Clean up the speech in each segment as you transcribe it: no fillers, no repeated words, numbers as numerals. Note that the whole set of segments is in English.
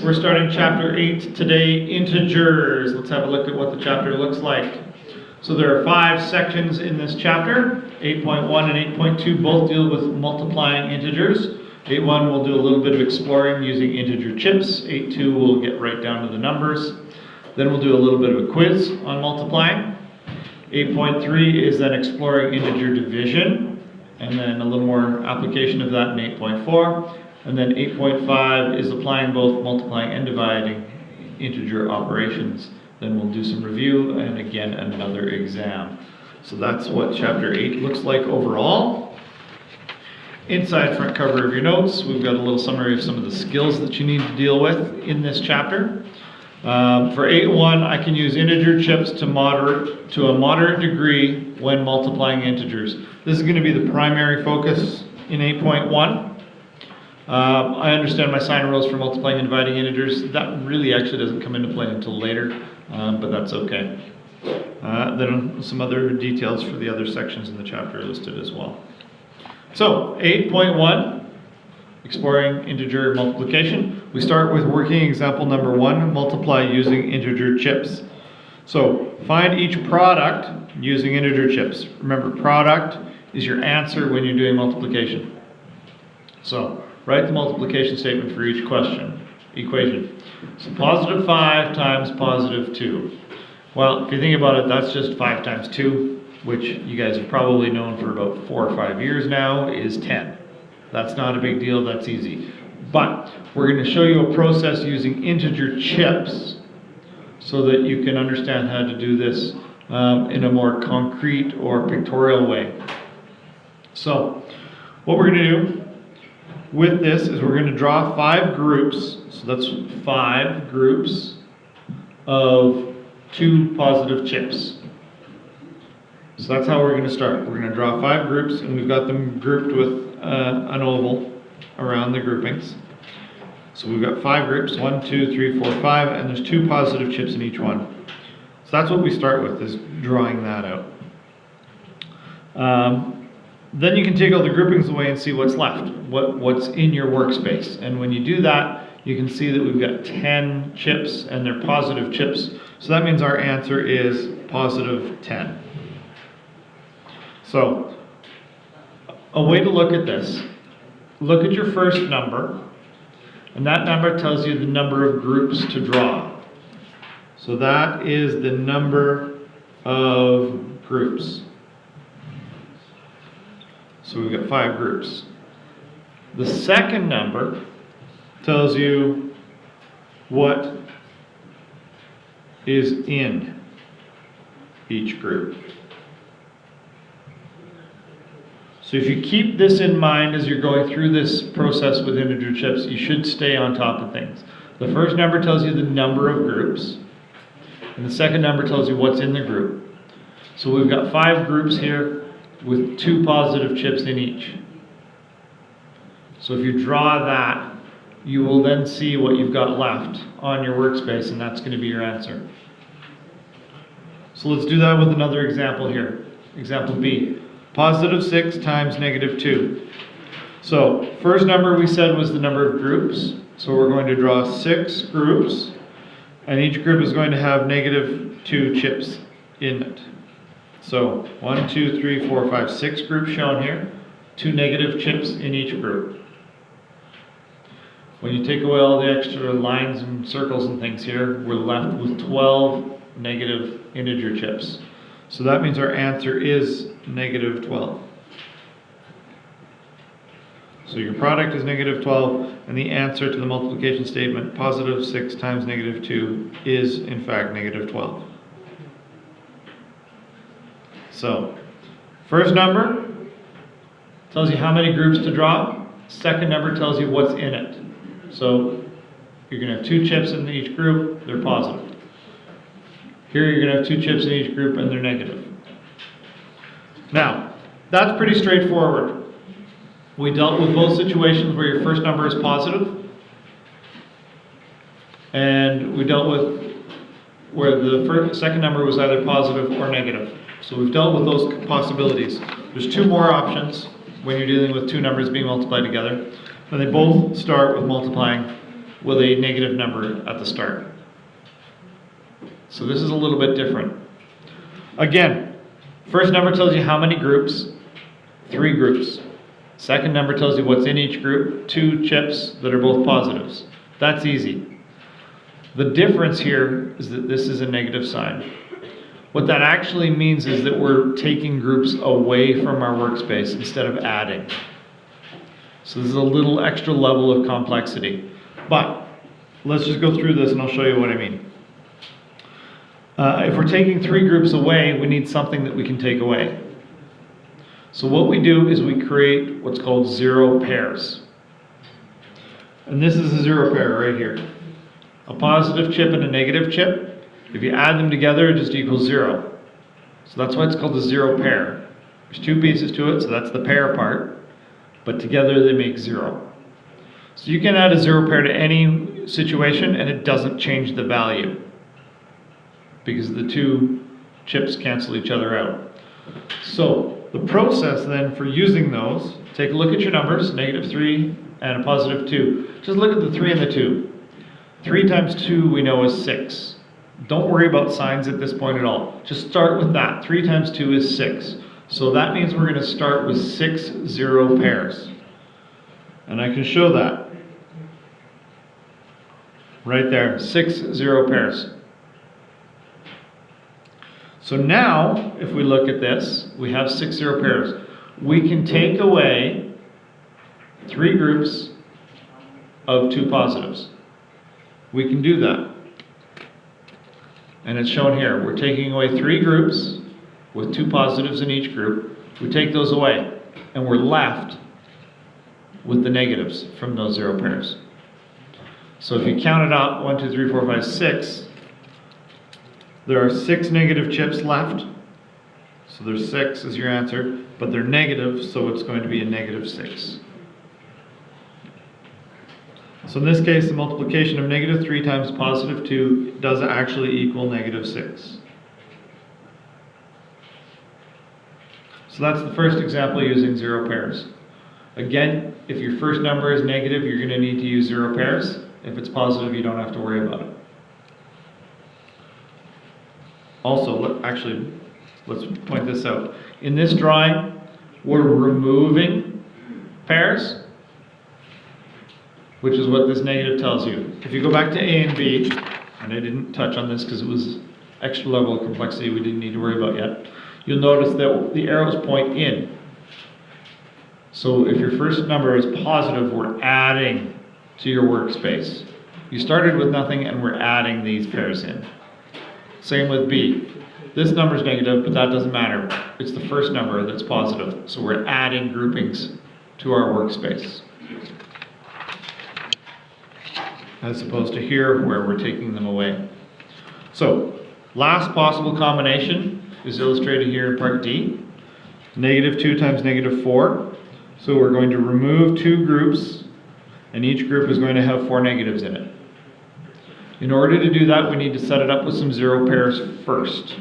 We're starting chapter 8 today, integers. Let's have a look at what the chapter looks like. So there are 5 sections in this chapter. 8.1 and 8.2 both deal with multiplying integers. 8.1 will do a little bit of exploring using integer chips. 8.2 will get right down to the numbers. Then we'll do a little bit of a quiz on multiplying. 8.3 is then exploring integer division, and then a little more application of that in 8.4. And then 8.5 is applying both multiplying and dividing integer operations. Then we'll do some review and again another exam. So that's what chapter 8 looks like overall. Inside front cover of your notes, we've got a little summary of some of the skills that you need to deal with in this chapter. For 8.1, I can use integer chips to a moderate degree when multiplying integers. This is going to be the primary focus in 8.1. I understand my sign rules for multiplying and dividing integers. That really actually doesn't come into play until later, but that's okay. Then some other details for the other sections in the chapter are listed as well. So 8.1, exploring integer multiplication. We start with working example number 1, multiply using integer chips. So find each product using integer chips. Remember, product is your answer when you're doing multiplication. So write the multiplication statement for each equation. So positive 5 times positive 2. Well, if you think about it, that's just 5 times 2, which you guys have probably known for about 4 or 5 years now, is 10. That's not a big deal, that's easy. But we're going to show you a process using integer chips so that you can understand how to do this in a more concrete or pictorial way. So what we're going to do with this is we're going to draw 5 groups. So that's 5 groups of 2 positive chips. So that's how we're going to start. We're going to draw 5 groups, and we've got them grouped with an oval around the groupings. So we've got 5 groups, 1, 2, 3, 4, 5, and there's 2 positive chips in each one. So that's what we start with, is drawing that out. Then you can take all the groupings away and see what's left, what's in your workspace. And when you do that, you can see that we've got 10 chips, and they're positive chips. So that means our answer is positive 10. So, a way to look at this, look at your first number, and that number tells you the number of groups to draw. So that is the number of groups. So we've got 5 groups. The second number tells you what is in each group. So if you keep this in mind as you're going through this process with integer chips, you should stay on top of things. The first number tells you the number of groups, and the second number tells you what's in the group. So we've got 5 groups here with 2 positive chips in each. So if you draw that, you will then see what you've got left on your workspace, and that's going to be your answer. So let's do that with another example here. Example B. Positive 6 times negative 2. So first number we said was the number of groups. So we're going to draw 6 groups, and each group is going to have negative 2 chips in it. So 1, 2, 3, 4, 5, 6 groups shown here. 2 negative chips in each group. When you take away all the extra lines and circles and things here, we're left with 12 negative integer chips. So that means our answer is negative 12. So your product is negative 12, and the answer to the multiplication statement, positive 6 times negative 2, is in fact negative 12. So, first number tells you how many groups to draw. Second number tells you what's in it. So, you're going to have 2 chips in each group, they're positive. Here you're going to have 2 chips in each group, and they're negative. Now, that's pretty straightforward. We dealt with both situations where your first number is positive, and we dealt with where the second number was either positive or negative. So we've dealt with those possibilities. There's 2 more options when you're dealing with 2 numbers being multiplied together, and they both start with multiplying with a negative number at the start. So this is a little bit different. Again, first number tells you how many groups, 3 groups. Second number tells you what's in each group, 2 chips that are both positives. That's easy. The difference here is that this is a negative sign. What that actually means is that we're taking groups away from our workspace instead of adding. So this is a little extra level of complexity. But let's just go through this and I'll show you what I mean. If we're taking 3 groups away, we need something that we can take away. So what we do is we create what's called 0 pairs. And this is a 0 pair right here. A positive chip and a negative chip. If you add them together, it just equals 0. So that's why it's called a 0 pair. There's 2 pieces to it, so that's the pair part. But together they make 0. So you can add a 0 pair to any situation and it doesn't change the value, because the 2 chips cancel each other out. So the process then for using those, take a look at your numbers, -3 and a +2. Just look at the 3 and the 2. 3 times 2 we know is 6. Don't worry about signs at this point at all. Just start with that. 3 times 2 is 6. So that means we're going to start with 6 0 pairs. And I can show that. Right there, 6 0 pairs. So now, if we look at this, we have 6 0 pairs. We can take away 3 groups of 2 positives. We can do that. And it's shown here. We're taking away 3 groups with 2 positives in each group. We take those away, and we're left with the negatives from those 0 pairs. So if you count it up, 1, 2, 3, 4, 5, 6, there are 6 negative chips left. So there's 6 is your answer, but they're negative, so it's going to be a -6. So in this case, the multiplication of -3 times +2 does actually equal -6. So that's the first example using 0 pairs. Again, if your first number is negative, you're going to need to use 0 pairs. If it's positive, you don't have to worry about it. Also, let's point this out. In this drawing, we're removing pairs, which is what this negative tells you. If you go back to A and B, and I didn't touch on this because it was extra level of complexity we didn't need to worry about yet, you'll notice that the arrows point in. So if your first number is positive, we're adding to your workspace. You started with nothing and we're adding these pairs in. Same with B. This number is negative, but that doesn't matter. It's the first number that's positive. So we're adding groupings to our workspace, as opposed to here where we're taking them away. So last possible combination is illustrated here in part D. -2 times -4. So we're going to remove 2 groups, and each group is going to have 4 negatives in it. In order to do that, we need to set it up with some 0 pairs first.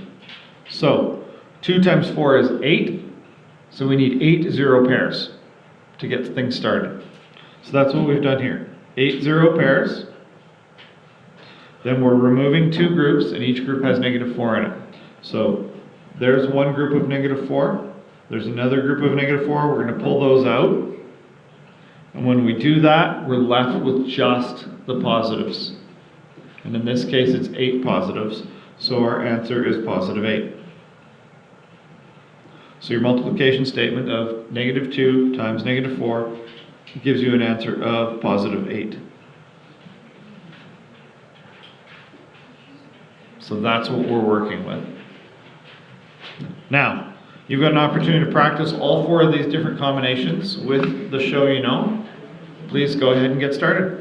So 2 times 4 is 8, so we need 8 0 pairs to get things started. So that's what we've done here. 8 0 pairs. Then we're removing 2 groups, and each group has -4 in it. So there's one group of -4. There's another group of -4. We're going to pull those out. And when we do that, we're left with just the positives. And in this case, it's 8 positives. So our answer is +8. So your multiplication statement of -2 times -4 gives you an answer of +8. So that's what we're working with. Now, you've got an opportunity to practice all 4 of these different combinations with the show you know. Please go ahead and get started.